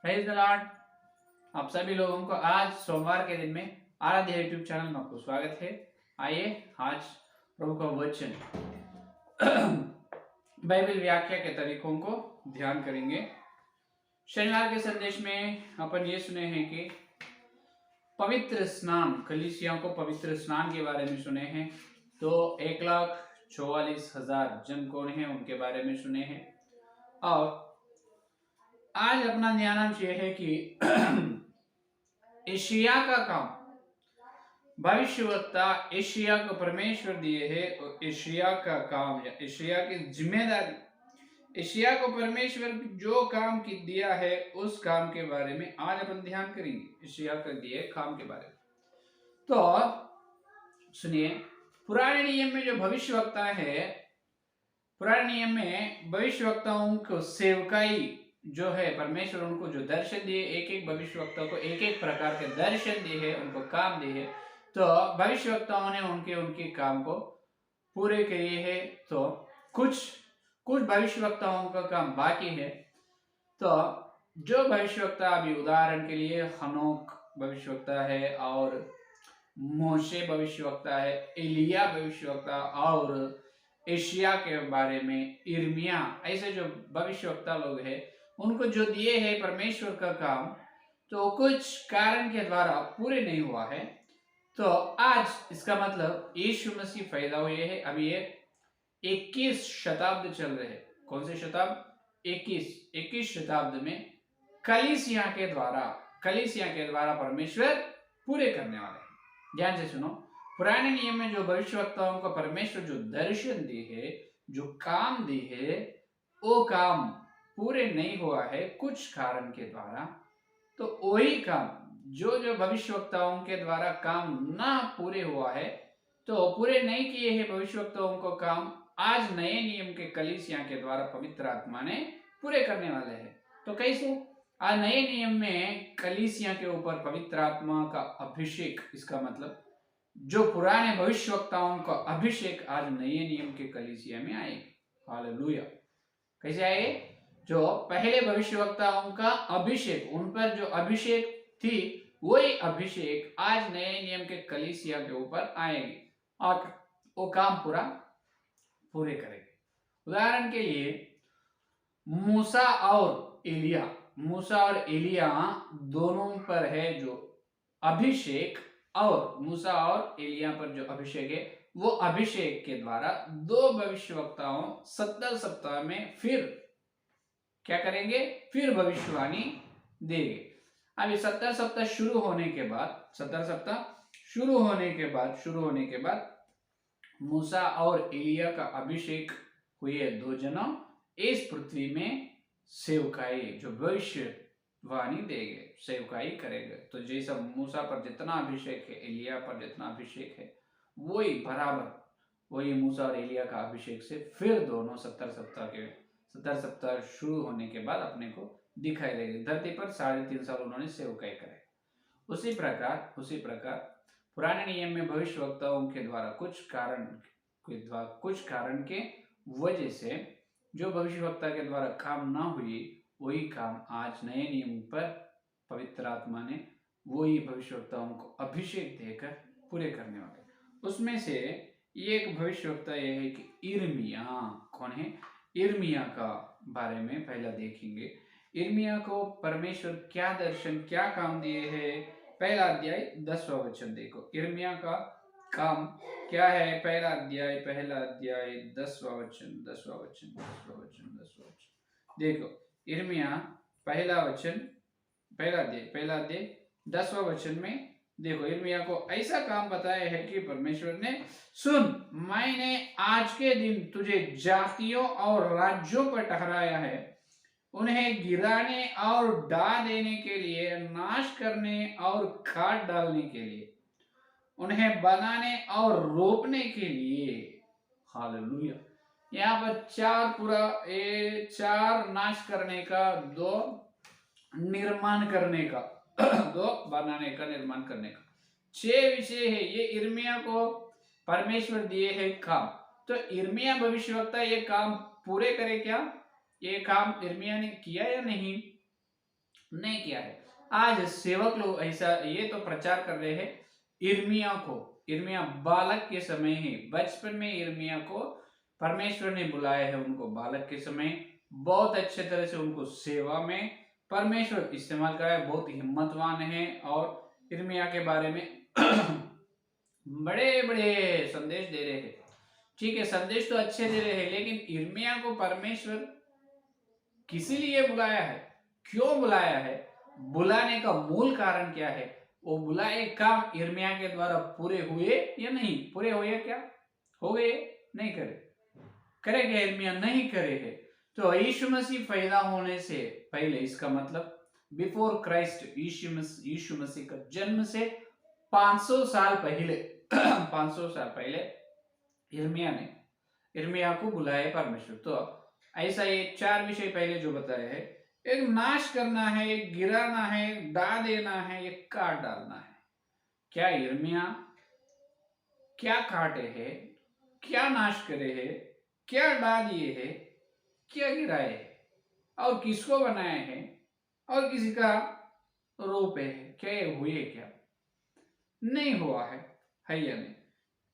Praise the Lord. आप सभी लोगों को आज सोमवार के दिन में आराध्य यूट्यूब चैनल में आपको स्वागत है। आइए आज प्रभु का वचन बाइबल व्याख्या के तरीकों को ध्यान करेंगे। शनिवार के संदेश में अपन ये सुने हैं कि पवित्र स्नान, कलीसियाओं को पवित्र स्नान के बारे में सुने हैं। तो 1,44,000 जन कौन है उनके बारे में सुने हैं। और आज अपना ध्यानांश यह है कि एशिया का काम, भविष्यवक्ता एशिया को परमेश्वर दिए है और एशिया का काम या एशिया की जिम्मेदारी, एशिया को परमेश्वर जो काम की दिया है उस काम के बारे में आज अपन ध्यान करेंगे। एशिया को दिए काम के बारे में तो सुनिए, पुराने नियम में जो भविष्यवक्ता है, पुराने नियम में भविष्यवक्ताओं को सेवकाई जो है, परमेश्वर उनको जो दर्शन दिए, एक एक भविष्यवक्ता को एक एक प्रकार के दर्शन दिए है, उनको काम दिए है। तो भविष्यवक्ताओं ने उनके उनके काम को पूरे किए है। तो कुछ भविष्यवक्ताओं का काम बाकी है। तो जो भविष्यवक्ता, अभी उदाहरण के लिए हनोक भविष्यवक्ता है और मोशे भविष्यवक्ता है, एलिया भविष्यवक्ता और एशिया के बारे में इर्मिया, ऐसे जो भविष्यवक्ता लोग हैं उनको जो दिए है परमेश्वर का काम, तो कुछ कारण के द्वारा पूरे नहीं हुआ है। तो आज इसका मतलब यीशु मसीह पैदा हुए हैं। अभी ये 21 शताब्दी चल रहे हैं। कौन से शताब्द? 21 शताब्दी में कलीसिया के द्वारा परमेश्वर पूरे करने वाले हैं। ध्यान से सुनो, पुराने नियम में जो भविष्यवक्ताओं को परमेश्वर जो दर्शन दी है, जो काम दी है, वो काम पूरे नहीं हुआ है कुछ कारण के द्वारा। तो वही काम जो भविष्यवक्ताओं के द्वारा काम ना पूरे हुआ है, तो पूरे नहीं किए हैं भविष्यवक्ताओं को काम, आज नए नियम के कलीसिया के द्वारा पवित्र आत्मा ने पूरे करने वाले हैं। तो कैसे? आज नए नियम में कलीसिया के ऊपर पवित्र आत्मा का अभिषेक, इसका मतलब जो पुराने भविष्यवक्ताओं का अभिषेक आज नए नियम के कलीसिया में आएगा। हालेलुया। कैसे आए? जो पहले भविष्यवक्ताओं का अभिषेक, उन पर जो अभिषेक थी, वही अभिषेक आज नए नियम के कलीसिया के ऊपर आएगी और वो काम पूरे करेंगे। उदाहरण के लिए मूसा और एलिया दोनों पर है जो अभिषेक, और मूसा और एलिया पर जो अभिषेक है, वो अभिषेक के द्वारा दो भविष्यवक्ताओं 70 सप्ताह में फिर क्या करेंगे? फिर भविष्यवाणी देंगे। अभी 70 सप्ताह शुरू होने के बाद मूसा और एलिया का अभिषेक हुए दो जनों इस पृथ्वी में सेवकाई, जो भविष्यवाणी देंगे, सेवकाई करेंगे। तो जैसा मूसा पर जितना अभिषेक है, एलिया पर जितना अभिषेक है, वही मूसा और एलिया का अभिषेक से फिर दोनों 70 सप्ताह शुरू होने के बाद अपने को दिखाई देगी। धरती पर 3.5 साल उन्होंने सेवकाई करे। उसी प्रकार पुराने नियम में भविष्यवक्ताओं के द्वारा कुछ कारण के वजह से जो भविष्यवक्ता के द्वारा काम ना हुई, वही काम आज नए नियम पर पवित्र आत्मा ने वही भविष्यवक्ताओं को अभिषेक देकर पूरे करने वाले। उसमें से एक भविष्यवक्ता यह है कि इर्मिया। कौन है? इर्मिया का बारे में पहला देखेंगे। इर्मिया को परमेश्वर क्या दर्शन, क्या काम दिए हैं? पहला अध्याय 10वां वचन देखो। इर्मिया का काम क्या है? पहला अध्याय 10वां वचन देखो। इर्मिया पहला अध्याय 10वां वचन में देखो, इर्मिया को ऐसा काम बताया है कि परमेश्वर ने, सुन, मैंने आज के दिन तुझे जातियों और राज्यों पर ठहराया है, उन्हें गिराने और डा देने के लिए, नाश करने और खाद डालने के लिए, उन्हें बनाने और रोपने के लिए। हालेलुया। यहाँ पर चार नाश करने का, 2 निर्माण करने का, 2 बनाने का, निर्माण करने का, 6 विषय है। ये इर्मिया को परमेश्वर दिए हैं काम। तो इर्मिया भविष्यवक्ता ये काम पूरे करे क्या? ये काम इर्मिया ने किया या नहीं? नहीं किया है। आज सेवक लोग ऐसा ये तो प्रचार कर रहे हैं इर्मिया को, इर्मिया बालक के समय ही, बचपन में इर्मिया को परमेश्वर ने बुलाया है, उनको बालक के समय बहुत अच्छे तरह से उनको सेवा में परमेश्वर इस्तेमाल करा है, बहुत हिम्मतवान है और इर्मिया के बारे में बड़े बड़े संदेश दे रहे हैं। ठीक है, संदेश तो अच्छे दे रहे हैं, लेकिन इर्मिया को परमेश्वर किसी लिए बुलाया है, क्यों बुलाया है, बुलाने का मूल कारण क्या है, वो बुलाए काम इर्मिया के द्वारा पूरे हुए या नहीं पूरे हुए, क्या हो गए, नहीं करे, करे क्या इर्मिया, नहीं करे है। तो यीशु मसीह पैदा होने से पहले, इसका मतलब बिफोर क्राइस्ट, यीशु मसीह का जन्म से 500 साल पहले 500 साल पहले इर्मिया को बुलाए परमेश्वर। तो ऐसा ये 4 विषय पहले जो बताया है, एक नाश करना है, एक गिराना है, एक डा देना है, एक काट डालना है। क्या इर्मिया क्या काटे है, क्या नाश करे है, क्या डा दिए है, क्या गिराए है, और किसको बनाए है, और किसी का रोपे है, क्या ये हुए, क्या नहीं हुआ है या नहीं।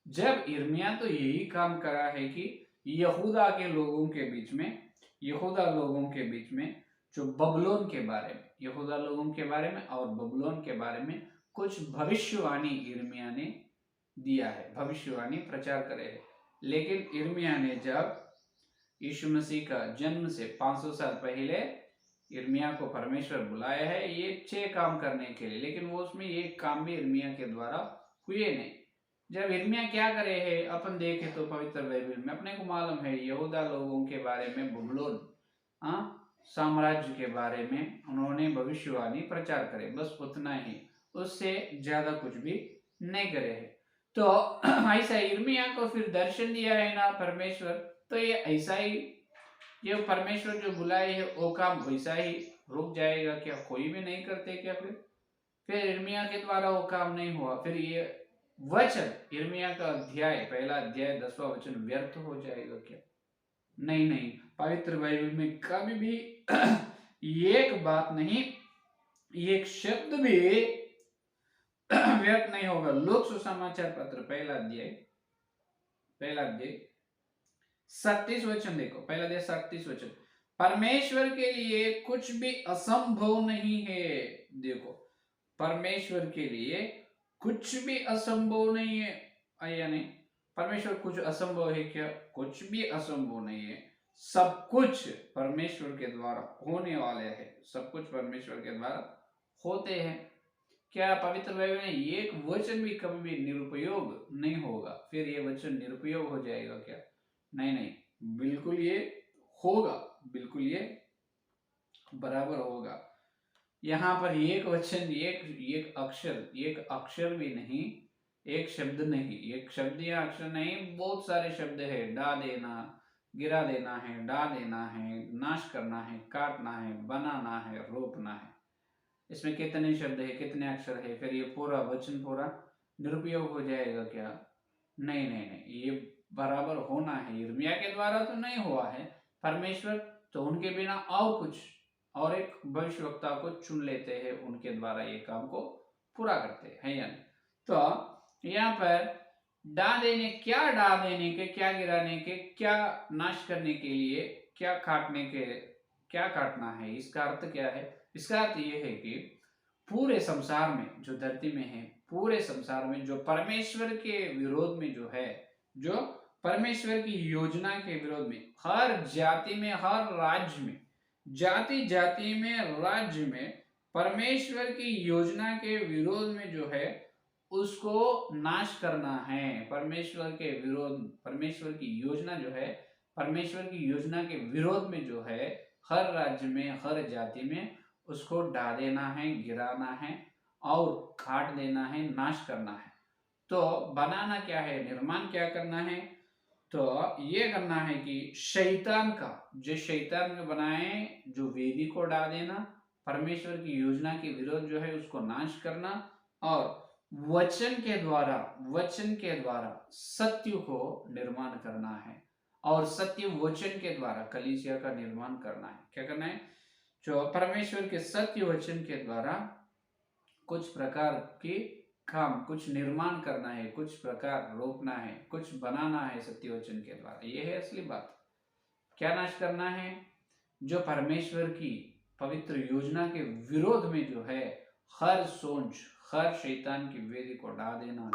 जब इर्मिया तो यही काम करा है कि यहूदा के लोगों के बीच में, यहूदा लोगों के बीच में जो बबलोन के बारे में, यहूदा लोगों के बारे में और बबलोन के बारे में कुछ भविष्यवाणी इर्मिया ने दिया है, भविष्यवाणी प्रचार करे है। लेकिन इर्मिया ने जब यीशु मसीह का जन्म से 500 साल पहले इर्मिया को परमेश्वर बुलाया है ये 6 काम करने के लिए, लेकिन वो उसमें ये काम भी इर्मिया के द्वारा हुए नहीं। जब इर्मिया क्या करे है, अपन देखे तो पवित्र बाइबल में अपने को मालूम है, यहूदा लोगों के बारे में, बबलोन साम्राज्य के बारे में उन्होंने भविष्यवाणी प्रचार करे, बस उतना ही, उससे ज्यादा कुछ भी नहीं करे है। तो ऐसा इर्मिया को फिर दर्शन दिया है ना परमेश्वर, तो ये ऐसा ही, ये परमेश्वर जो बुलाए है वो काम वैसा ही रुक जाएगा क्या, कोई भी नहीं करते क्या, फिर इर्मिया के द्वारा वो काम नहीं हुआ, फिर ये वचन इर्मिया का अध्याय, पहला अध्याय 10वां वचन व्यर्थ हो जाएगा क्या, नहीं नहीं, पवित्र बाइबल में कभी भी एक बात नहीं, एक शब्द भी व्यर्थ नहीं होगा। लोक सुसमाचार पत्र पहला अध्याय 37 वचन देखो, पहला अध्याय 37 वचन, परमेश्वर के लिए कुछ भी असंभव नहीं है। देखो, परमेश्वर के लिए कुछ भी असंभव नहीं है या नहीं, परमेश्वर कुछ असंभव है क्या, कुछ भी असंभव नहीं है, सब कुछ परमेश्वर के द्वारा होने वाले हैं, सब कुछ परमेश्वर के द्वारा होते हैं। क्या पवित्र बाइबल में एक वचन भी कभी भी निरुपयोग नहीं होगा, फिर ये वचन निरुपयोग हो जाएगा क्या, नहीं नहीं, बिल्कुल ये होगा, बिल्कुल ये बराबर होगा। यहाँ पर एक वचन, एक अक्षर भी नहीं, एक शब्द नहीं, एक शब्द या अक्षर नहीं, बहुत सारे शब्द है, डा देना, गिरा देना है, डा देना है, नाश करना है, काटना है, बनाना है, रोपना है, इसमें कितने शब्द है, कितने अक्षर है, फिर ये पूरा वचन पूरा निरुपयोग हो जाएगा क्या, नहीं नहीं नहीं, ये बराबर होना है। इर्मिया के द्वारा तो नहीं हुआ है, परमेश्वर तो उनके बिना और कुछ, और एक भविष्यवक्ता को चुन लेते हैं, उनके द्वारा ये काम को पूरा करते हैं या नहीं। तो यहाँ पर डा देने, क्या डा देने के, क्या गिराने के, क्या नाश करने के लिए, क्या काटने के, क्या काटना है, इसका अर्थ क्या है, इसका अर्थ ये है कि पूरे संसार में, जो धरती में है, पूरे संसार में जो परमेश्वर के विरोध में जो है, जो परमेश्वर की योजना के विरोध में, हर जाति में, हर राज्य में, जाति जाति में, राज्य में परमेश्वर की योजना के विरोध में जो है उसको नाश करना है। परमेश्वर के विरोध, परमेश्वर की योजना जो है, परमेश्वर की योजना के विरोध में जो है, हर राज्य में, हर जाति में उसको ढा देना है, गिराना है और काट देना है, नाश करना है। तो बनाना क्या है, निर्माण क्या करना है, तो ये करना है कि शैतान का, जो शैतान में बनाए, जो वेदी को डाल देना, परमेश्वर की योजना के विरोध जो है उसको नाश करना, और वचन के द्वारा सत्य को निर्माण करना है, और सत्य वचन के द्वारा कलीसिया का निर्माण करना है। क्या करना है, जो परमेश्वर के सत्य वचन के द्वारा कुछ प्रकार के काम, कुछ निर्माण करना है, कुछ प्रकार रोपना है, कुछ बनाना है सत्य वचन के द्वारा। ये है असली बात। क्या नाश करना है? जो परमेश्वर की पवित्र योजना के विरोध में जो है हर सोच, हर शैतान की वेदी को ढा देना।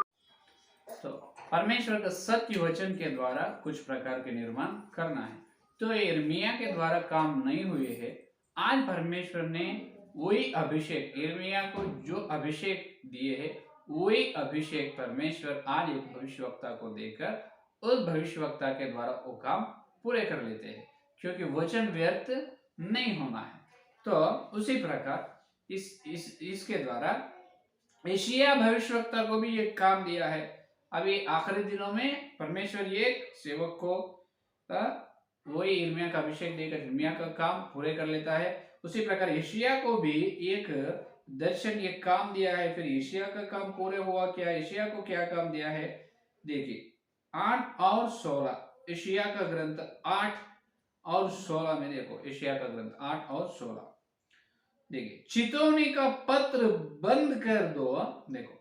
तो परमेश्वर का सत्य वचन के द्वारा कुछ प्रकार के निर्माण करना है। तो यिर्मयाह के द्वारा काम नहीं हुए है। आज परमेश्वर ने वही अभिषेक, यिर्मयाह को जो अभिषेक दिए है, वही अभिषेक परमेश्वर आज एक भविष्यवक्ता को देकर उस भविष्यवक्ता के द्वारा वो काम पूरे कर लेते हैं, क्योंकि वचन व्यर्थ नहीं होना है। तो उसी प्रकार इसके द्वारा यशायाह भविष्यवक्ता को भी एक काम दिया है। अभी आखिरी दिनों में परमेश्वर ये सेवक को वही यिर्मयाह का अभिषेक देकर यिर्मयाह का काम पूरे कर लेता है। उसी प्रकार यशायाह को भी एक दर्शन, एक काम दिया है। फिर यशायाह का काम पूरे हुआ क्या? यशायाह को क्या काम दिया है? देखिए 8 और 16, यशायाह का ग्रंथ 8 और 16 में देखो, यशायाह का ग्रंथ 8 और 16 देखिए, चितौनी का पत्र बंद कर दो। देखो,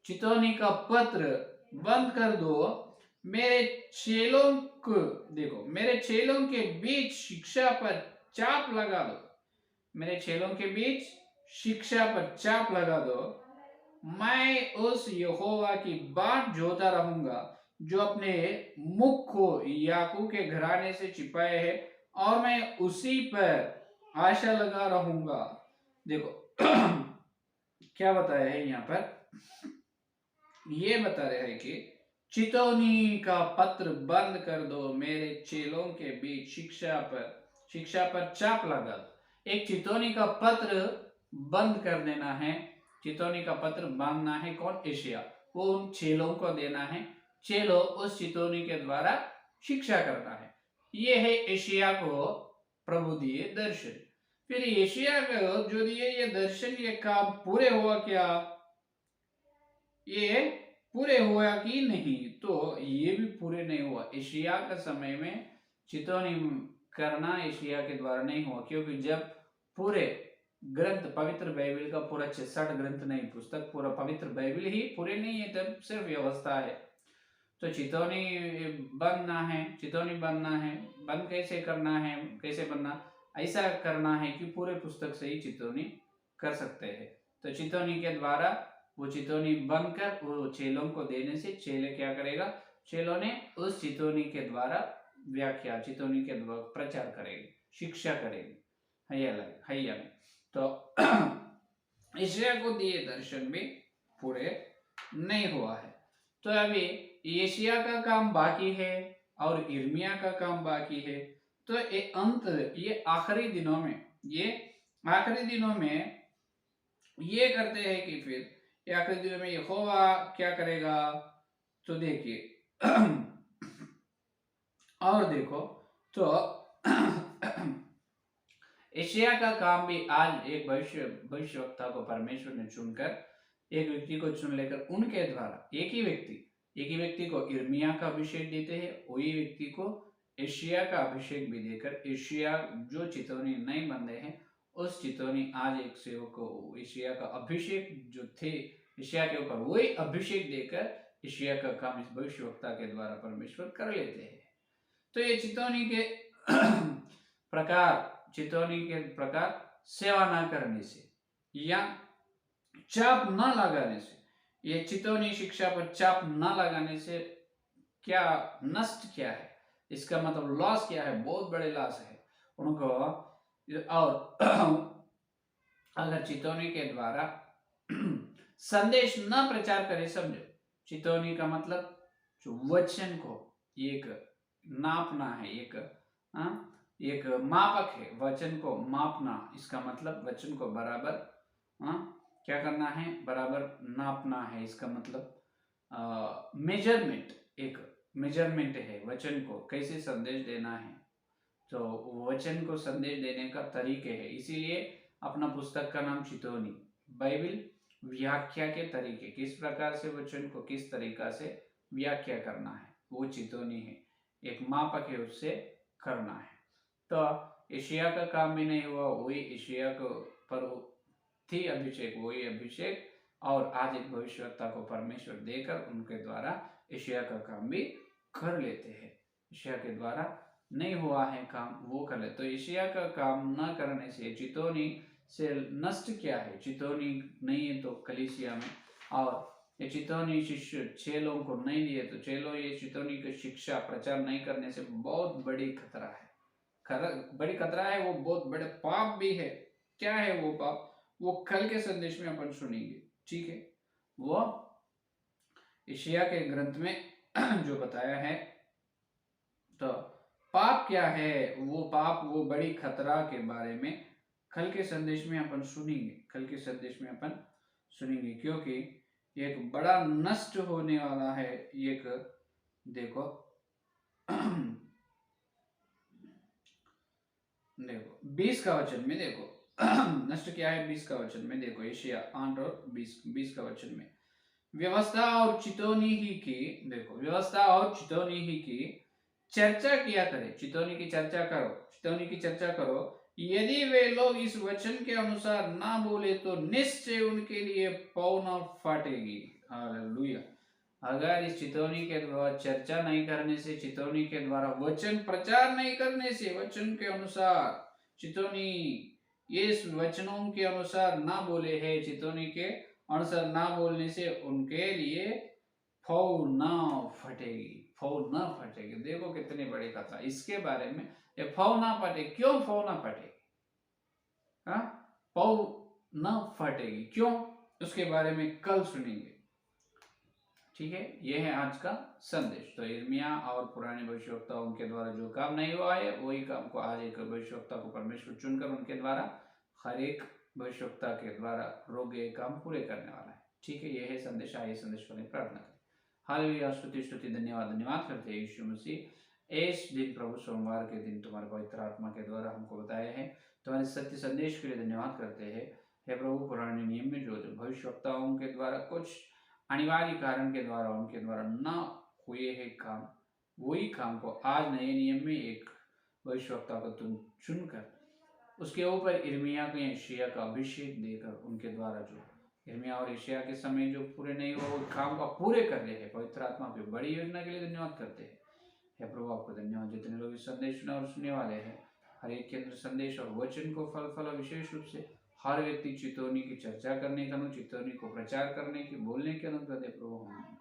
चितौनी का पत्र बंद कर दो, मेरे चेलों को देखो, मेरे चेलों के बीच शिक्षा पर चाप लगा दो, मेरे चेलों के बीच शिक्षा पर चाप लगा दो। मैं उस यहोवा की बाट जोता रहूंगा जो अपने मुख को याकूब के घराने से छिपाए है, और मैं उसी पर आशा लगा रहूंगा। देखो क्या बताया है यहाँ पर? ये बता रहे हैं कि चितौनी का पत्र बंद कर दो, मेरे चेलों के बीच शिक्षा पर चाप लगा दो। एक चितौनी का पत्र बंद कर देना है, चितौनी का पत्र बांधना है। कौन? यशायाह। वो उन चेलों को देना है, चेलो उस चितौनी के द्वारा शिक्षा करना है। ये है यशायाह को प्रभु दिए दर्शन। फिर यशायाह को जो दिए ये दर्शन, ये काम पूरे हुआ क्या? ये पूरे हुआ कि नहीं? तो ये भी पूरे नहीं हुआ। यशायाह के समय में चितौनी करना यशायाह के द्वारा नहीं हुआ, क्योंकि जब पूरे ग्रंथ, पवित्र बाइबल का पूरा 66 ग्रंथ नहीं, पुस्तक पूरा पवित्र बाइबल ही पूरे नहीं है, तब सिर्फ व्यवस्था है। तो चितौनी बनना है, चितौनी बनना है, बंद कैसे करना है, कैसे बनना? ऐसा करना है कि पूरे पुस्तक से ही चितौनी कर सकते हैं। तो चितौनी के द्वारा वो चितौनी बनकर वो चेलों को देने से चेले क्या करेगा? चेलों ने उस चितौनी के द्वारा व्याख्या, चितौनी के द्वारा प्रचार करेंगे, शिक्षा करेंगे। हैया में तो यशायाह को दिए दर्शन भी पूरे नहीं हुआ है। तो अभी यशायाह का काम बाकी है और यिर्मयाह का काम बाकी है। तो ये आखिरी दिनों में, ये करते हैं कि फिर ये आखिरी दिनों में यहोवा क्या करेगा? तो देखिए और देखो तो यशायाह का काम भी आज एक भविष्यवक्ता को परमेश्वर ने चुनकर, एक व्यक्ति को चुन लेकर उनके द्वारा एक ही व्यक्ति को यिर्मयाह का अभिषेक देते हैं, वही व्यक्ति को यशायाह का अभिषेक भी देकर यशायाह जो चितौनी नहीं बंधे हैं उस चितौनी आज एक सेवक को यशायाह का अभिषेक जो थे यशायाह के ऊपर, वही अभिषेक देकर यशायाह का काम इस भविष्यवक्ता के द्वारा परमेश्वर कर लेते हैं। तो ये चितौनी के प्रकार सेवा ना करने से या चाप न लगाने से, ये चितौनी शिक्षा पर चाप न लगाने से क्या नष्ट क्या है? इसका मतलब लॉस क्या है? बहुत बड़े लॉस है उनको। और अगर चितौनी के द्वारा संदेश न प्रचार करे, समझो चितौनी का मतलब जो वचन को एक नापना है, एक मापक है, वचन को मापना। इसका मतलब वचन को बराबर क्या करना है? बराबर नापना है। इसका मतलब मेजरमेंट, एक मेजरमेंट है वचन को कैसे संदेश देना है। तो वचन को संदेश देने का तरीके है, इसीलिए अपना पुस्तक का नाम चितौनी, बाइबल व्याख्या के तरीके, किस प्रकार से वचन को किस तरीका से व्याख्या करना है, वो चितौनी है, एक मापक है, उससे करना है। तो एशिया का काम भी नहीं हुआ, वही एशिया को पर थी अभिषेक, वही अभिषेक और आज एक भविष्यवक्ता को परमेश्वर देकर उनके द्वारा एशिया का काम भी कर लेते हैं। एशिया के द्वारा नहीं हुआ है काम, वो कर ले। तो एशिया का काम न करने से चितौनी से नष्ट क्या है? चितौनी नहीं है तो कलीसिया में, और ये चितौनी शिष्य चेलों को नहीं दिए तो चेलों ये चितौनी की शिक्षा प्रचार नहीं करने से बहुत बड़ी खतरा है, बड़ी खतरा है, वो बहुत बड़े पाप भी है। क्या है वो पाप? वो कल के संदेश में अपन सुनेंगे, ठीक है। वो एशिया के ग्रंथ में जो बताया है, तो पाप क्या है, वो पाप, वो बड़ी खतरा के बारे में कल के संदेश में अपन सुनेंगे, कल के संदेश में अपन सुनेंगे, क्योंकि एक बड़ा नष्ट होने वाला है। एक देखो देखो 20 का वचन में देखो नष्ट क्या है 20 का वचन में देखो, एशिया 8 और 20 का वचन में, व्यवस्था और चितौनी ही की, देखो व्यवस्था और चितौनी ही की चर्चा किया करे। चितौनी की चर्चा करो, चितौनी की चर्चा करो। यदि वे लोग इस वचन के अनुसार ना बोले तो निश्चय उनके लिए पौना फाटेगी। हालेलुया। अगर इस चितौनी के द्वारा चर्चा नहीं करने से, चितौनी के द्वारा वचन प्रचार नहीं करने से, वचन के अनुसार चितौनी, ये वचनों के अनुसार ना बोले हैं, चितौनी के अनुसार ना बोलने से उनके लिए फौ ना फटेगी, फौ ना फटेगी। देखो कितनी बड़ी कथा इसके बारे में, ये फौ ना फटे, क्यों फौ ना फटेगी? हाँ, फौ ना फटेगी क्यों, उसके बारे में कल सुनेंगे, ठीक है। यह है आज का संदेश। तो यिर्मयाह और पुराने भविष्यवक्ताओं के द्वारा जो काम नहीं हुआ है, वही काम को आज एक भविष्यवक्ता को परमेश्वर चुनकर उनके द्वारा हर एक भविष्यवक्ता के द्वारा रोगे काम पूरे करने वाला है, ठीक है। यह है संदेश। आइए संदेश वाले प्रार्थना करें। हालेलुया, स्तुति स्तुति धन्यवाद धन्यवाद करते हैं यीशु मसीह। इस दिन प्रभु सोमवार के दिन तुम्हारे पवित्र आत्मा के द्वारा हमको बताया है, तुम्हारे सत्य संदेश के लिए धन्यवाद करते हैं। हे प्रभु, पुराने नियम में जो भविष्यवक्ताओं के द्वारा कुछ अनिवार्य कारण के द्वारा उनके द्वारा न हुए हैं काम, वही काम को आज नए नियम में एक भविष्यवक्ता को तुम चुनकर उसके ऊपर यिर्मयाह को यशायाह का अभिषेक देकर उनके द्वारा जो यिर्मयाह और यशायाह के समय जो पूरे नहीं हुआ वो काम को पूरे कर रहे हैं। पवित्र आत्मा की बड़ी योजना के लिए धन्यवाद करते हैं। हे प्रभु, आपको धन्यवाद। जितने लोग इस संदेश सुना और सुनने वाले हैं, हर एक के अंदर संदेश और वचन को फल फल विशेष रूप से हर व्यक्ति चितौनी की चर्चा करने का, चितौनी को प्रचार करने की, बोलने के अनुग्रह दे प्रभु, हम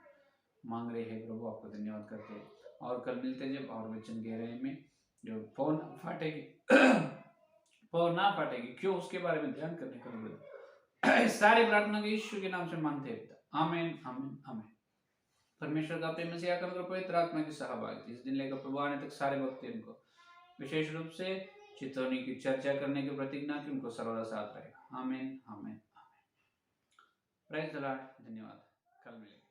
मांग रहे हैं प्रभु, आपको धन्यवाद करते हैं। और कल मिलते जब और वचन गहराई में जो फोन फाटेगी फोन ना फाटेगी क्यों, उसके बारे में ध्यान करने का अनुग्रह। सारी प्रार्थना को यीशु के नाम से मांगते हैं, आमीन आमीन आमीन। परमेश्वर का प्रेम से आकर पवित्र आत्मा की सहभागिता इस दिन लेकर प्रभु आने तक सारे भक्तों को विशेष रूप से चितौनी की चर्चा करने की प्रतिज्ञा की उनको सर्वदा साथ रहेगा। आमीन आमीन आमीन। Praise the Lord. धन्यवाद। कल मिलेंगे।